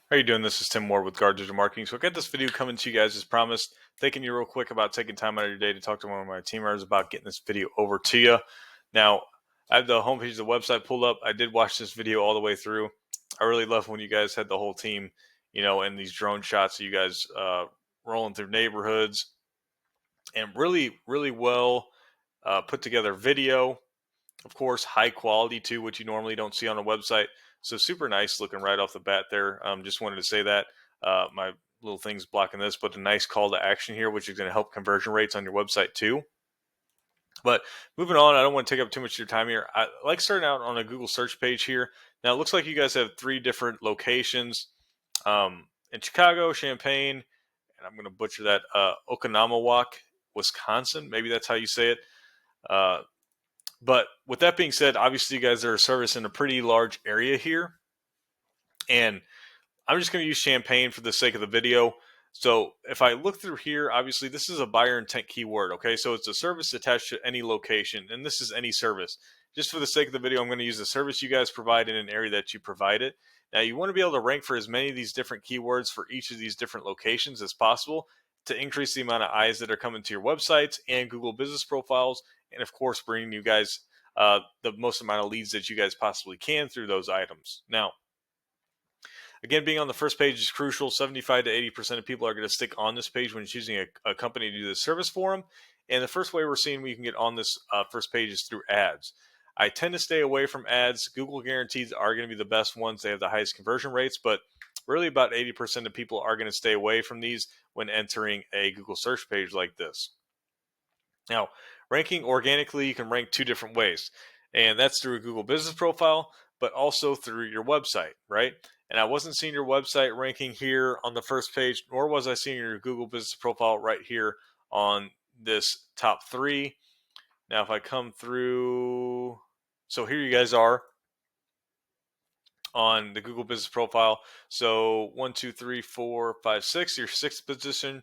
How you doing? This is Tim Moore with Guard Digital Marketing. So I got this video coming to you guys as promised. Thanking you real quick about taking time out of your day to talk to one of my team members about getting this video over to you. Now, I have the homepage of the website pulled up. I did watch this video all the way through. I really love when you guys had the whole team, in these drone shots of you guys rolling through neighborhoods, and really, really well put together video. Of course, high quality too, which you normally don't see on a website. So super nice looking right off the bat there. Just wanted to say that my little thing's blocking this, but a nice call to action here, which is going to help conversion rates on your website too. But moving on, I don't want to take up too much of your time here. I like starting out on a Google search page here. Now it looks like you guys have three different locations in Chicago, Champaign, and I'm going to butcher that, Oconomowoc, Wisconsin. Maybe that's how you say it. But with that being said, obviously you guys are servicing a pretty large area here. And I'm just going to use Champaign for the sake of the video. So if I look through here, obviously this is a buyer intent keyword. Okay, so it's a service attached to any location, and this is any service. Just for the sake of the video, I'm going to use the service you guys provide in an area that you provide it. Now you want to be able to rank for as many of these different keywords for each of these different locations as possible to increase the amount of eyes that are coming to your websites and Google business profiles, and of course bringing you guys the most amount of leads that you guys possibly can through those items. Now, again, being on the first page is crucial. 75 to 80% of people are going to stick on this page when choosing a company to do this service for them. And the first way we're seeing we can get on this first page is through ads. I tend to stay away from ads. Google guarantees are going to be the best ones. They have the highest conversion rates, but really about 80% of people are going to stay away from these when entering a Google search page like this. Now, ranking organically, you can rank two different ways, and that's through a Google business profile, but also through your website, right? And I wasn't seeing your website ranking here on the first page, nor was I seeing your Google business profile right here on this top three. Now, if I come through, so here you guys are on the Google business profile. So 1, 2, 3, 4, 5, 6, your sixth position.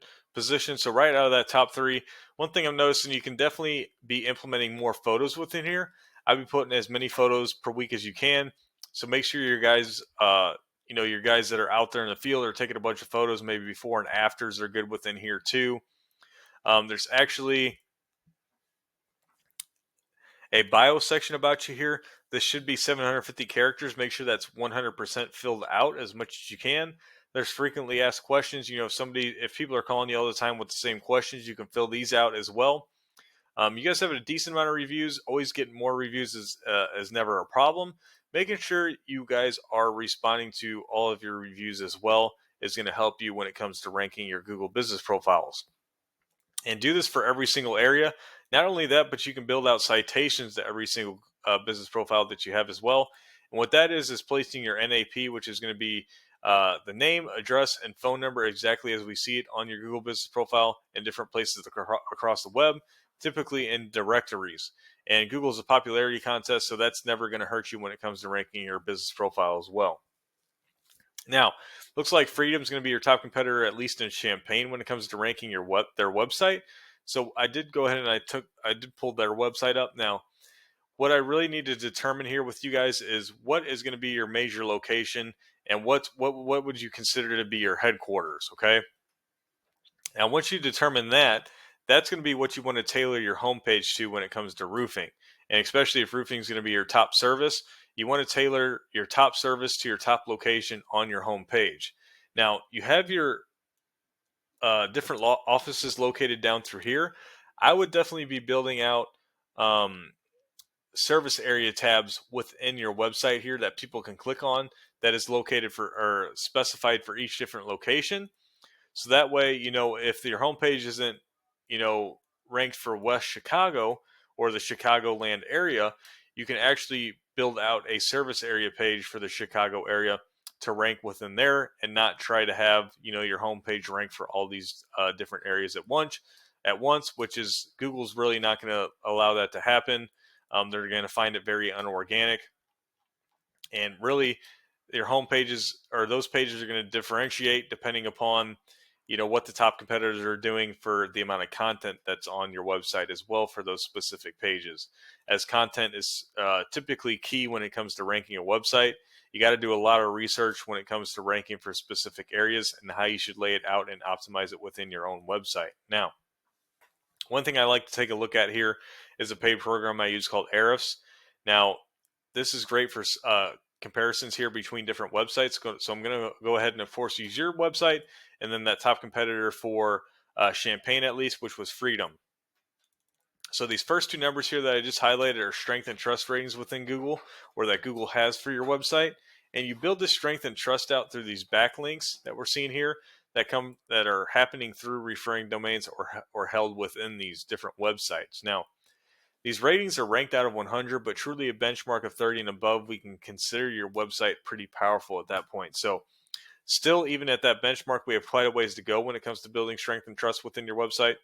So right out of that top three, one thing I'm noticing, you can definitely be implementing more photos within here. I'd be putting as many photos per week as you can. So make sure your guys, your guys that are out there in the field are taking a bunch of photos, maybe before and afters are good within here too. There's actually a bio section about you here. This should be 750 characters. Make sure that's 100% filled out as much as you can. There's frequently asked questions. If people are calling you all the time with the same questions, you can fill these out as well. You guys have a decent amount of reviews. Always getting more reviews is never a problem. Making sure you guys are responding to all of your reviews as well is going to help you when it comes to ranking your Google business profiles. And do this for every single area. Not only that, but you can build out citations to every single business profile that you have as well. And what that is placing your NAP, which is going to be the name, address, and phone number exactly as we see it on your Google business profile in different places across the web, typically in directories. And Google's a popularity contest, so that's never going to hurt you when it comes to ranking your business profile as well. Now, looks like Freedom's going to be your top competitor, at least in Champaign, when it comes to ranking their website. So I did go ahead and I did pull their website up. Now, what I really need to determine here with you guys is what is going to be your major location and what would you consider to be your headquarters. Okay. Now, once you determine that, that's going to be what you want to tailor your homepage to when it comes to roofing. And especially if roofing is going to be your top service, you want to tailor your top service to your top location on your homepage. Now, you have your different offices located down through here. I would definitely be building out service area tabs within your website here that people can click on, that is located for or specified for each different location. So that way, if your homepage isn't, ranked for West Chicago or the Chicagoland area, you can actually build out a service area page for the Chicago area to rank within there and not try to have, your homepage rank for all these different areas at once, which is Google's really not going to allow that to happen. They're going to find it very unorganic. And really, your home pages or those pages are going to differentiate depending upon what the top competitors are doing for the amount of content that's on your website as well for those specific pages, as content is typically key when it comes to ranking a website. you got to do a lot of research when it comes to ranking for specific areas and how you should lay it out and optimize it within your own website. Now, one thing I like to take a look at here is a paid program I use called Ahrefs. Now, this is great for comparisons here between different websites. So I'm going to go ahead and, of course, use your website and then that top competitor for Champaign, at least, which was Freedom. So these first two numbers here that I just highlighted are strength and trust ratings within Google, or that Google has for your website. And you build this strength and trust out through these backlinks that we're seeing here that are happening through referring domains or held within these different websites. Now, these ratings are ranked out of 100, but truly a benchmark of 30 and above, we can consider your website pretty powerful at that point. So still, even at that benchmark, we have quite a ways to go when it comes to building strength and trust within your website.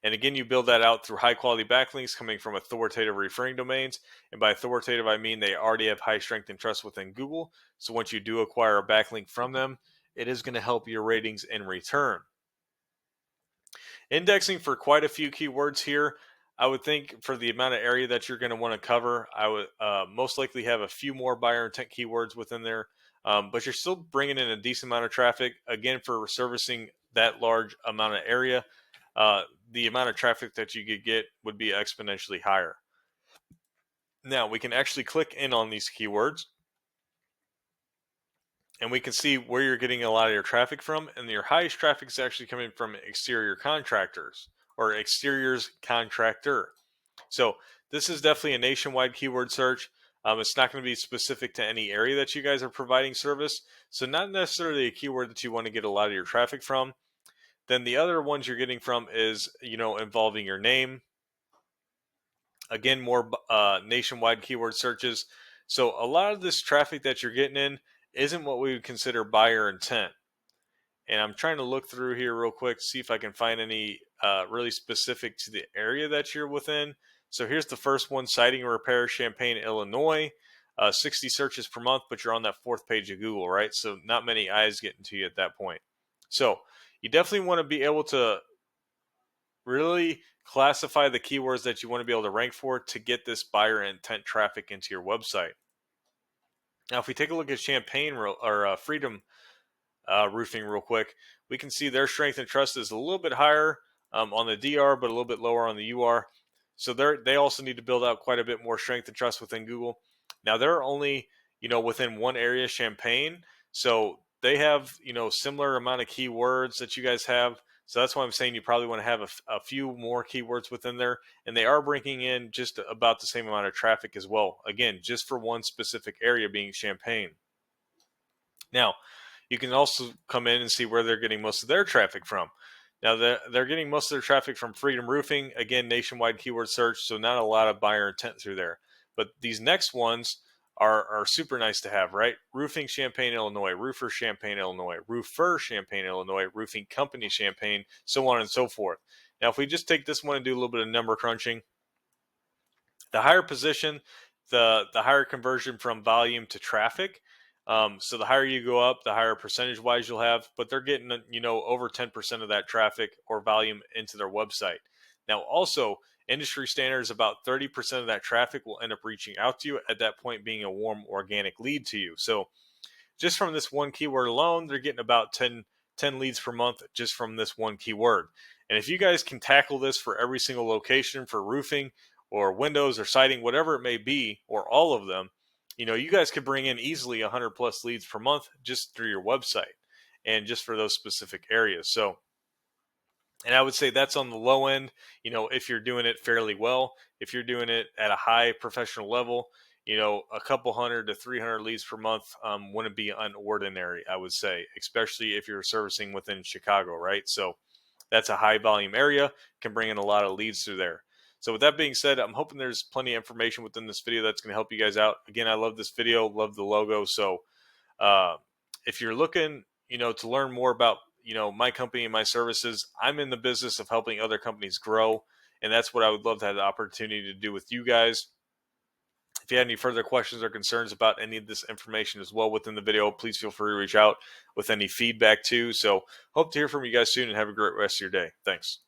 And again, you build that out through high quality backlinks coming from authoritative referring domains. And by authoritative, I mean they already have high strength and trust within Google. So once you do acquire a backlink from them, it is going to help your ratings in return. Indexing for quite a few keywords here. I would think for the amount of area that you're going to want to cover, I would most likely have a few more buyer intent keywords within there. But you're still bringing in a decent amount of traffic. Again, for servicing that large amount of area, the amount of traffic that you could get would be exponentially higher. Now, we can actually click in on these keywords and we can see where you're getting a lot of your traffic from. And your highest traffic is actually coming from exterior contractors or exteriors contractor. So this is definitely a nationwide keyword search. It's not going to be specific to any area that you guys are providing service. So not necessarily a keyword that you want to get a lot of your traffic from. Then the other ones you're getting from is, involving your name. Again, more nationwide keyword searches. So a lot of this traffic that you're getting in isn't what we would consider buyer intent. And I'm trying to look through here real quick to see if I can find any really specific to the area that you're within. So here's the first one, siding and repair, Champaign, Illinois. 60 searches per month, but you're on that fourth page of Google, right? So not many eyes getting to you at that point. So you definitely want to be able to really classify the keywords that you want to be able to rank for to get this buyer intent traffic into your website. Now, if we take a look at Champaign or Freedom Roofing real quick, we can see their strength and trust is a little bit higher on the DR, but a little bit lower on the UR. So they also need to build out quite a bit more strength and trust within Google. Now, they're only within one area, Champaign, so they have similar amount of keywords that you guys have. So that's why I'm saying you probably want to have a few more keywords within there, and they are bringing in just about the same amount of traffic as well. Again, just for one specific area being Champaign. Now, you can also come in and see where they're getting most of their traffic from. Now, they're getting most of their traffic from Freedom Roofing, again, nationwide keyword search, so not a lot of buyer intent through there. But these next ones are super nice to have, right? Roofing Champaign, Illinois, Roofer Champaign, Illinois, Roofer Champaign, Illinois, Roofing Company Champaign, so on and so forth. Now, if we just take this one and do a little bit of number crunching, the higher position, the higher conversion from volume to traffic. So the higher you go up, the higher percentage wise you'll have, but they're getting, over 10% of that traffic or volume into their website. Now, also, industry standards, about 30% of that traffic will end up reaching out to you, at that point being a warm organic lead to you. So just from this one keyword alone, they're getting about 10 leads per month just from this one keyword. And if you guys can tackle this for every single location for roofing or windows or siding, whatever it may be, or all of them, you guys could bring in easily 100 plus leads per month just through your website and just for those specific areas. So, and I would say that's on the low end, if you're doing it fairly well. If you're doing it at a high professional level, a couple hundred to 300 leads per month wouldn't be unordinary, I would say, especially if you're servicing within Chicago, right? So that's a high volume area, can bring in a lot of leads through there. So with that being said, I'm hoping there's plenty of information within this video that's going to help you guys out. Again, I love this video, love the logo. So if you're looking, to learn more about, my company and my services, I'm in the business of helping other companies grow. And that's what I would love to have the opportunity to do with you guys. If you have any further questions or concerns about any of this information as well within the video, please feel free to reach out with any feedback too. So hope to hear from you guys soon and have a great rest of your day. Thanks.